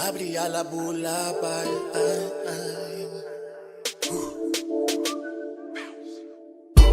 Abria la bula, pai, ai.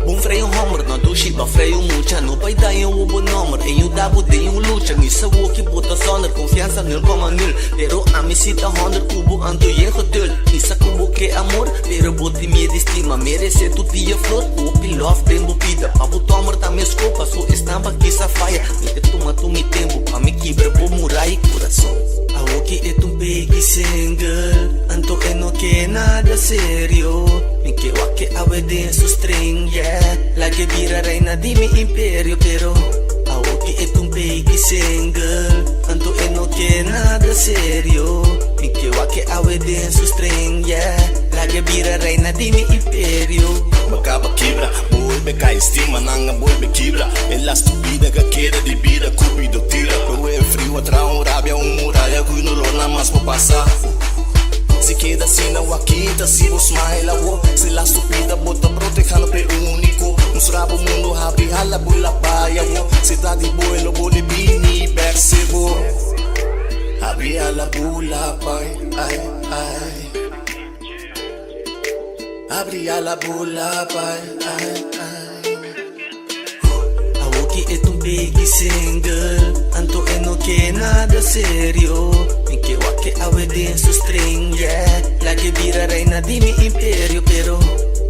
Bom freio homer, não do shiba freio mucha. No pai da eu o número, em o dabo de lucha. Me sa o que bota sonar, confiança nele como nele. Pero a mi cita honor, cubo ando e rodel. Isa cubo que amor, pero bote minha estima. Merece tu dia flor, o pilof bem bupida. Pa botar amor tá me escopa, sua estampa que sa faia. Me te toma tu me tempo, pa me quebra bo murai coração. A o que é tu big single, anto é no que nada sério. Me que o que a weden su string, yeah. La que vira reina di mi imperio, pero a o que é tu big single, anto é no que nada sério. Me que o que a weden su string, yeah. La que vira reina di mi imperio. Acaba quebra, vuelve cae estima, nanga vuelve quebra. Es la estúpida que queda de vida, cupido tira. Pero é frio, atrás um rabia, muralha, que no lona mais por passar. Se queda assim na quinta, se você smile, se la estúpida bota protejando pre único. Nos rabo mundo abre a la bula baia, se tá de boelo, bole bini, percebo. Abre a la bula, pai, ai, ai. Abria la bula, pai, ai, ai. A o que é tu big single, anto é no que nada sério. Me que o que a weden su string, yeah. La que vira reina di mi imperio, pero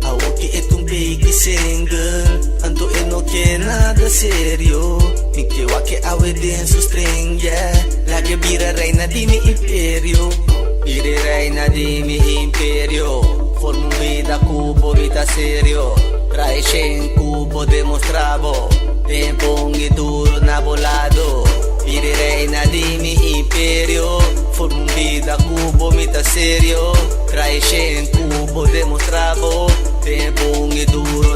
a o que é tu big single, anto é no que nada sério. Me que o que a weden su string, yeah. La que vira reina di mi imperio. Vira reina di mi imperio. Forma vida cubo, vida serio. Trae en cubo, demostravo. Tempo e duro na bolado. Vire reina di mi imperio. Forma vida cubo, vida serio. Trae en cubo, demostravo. Tempo e duro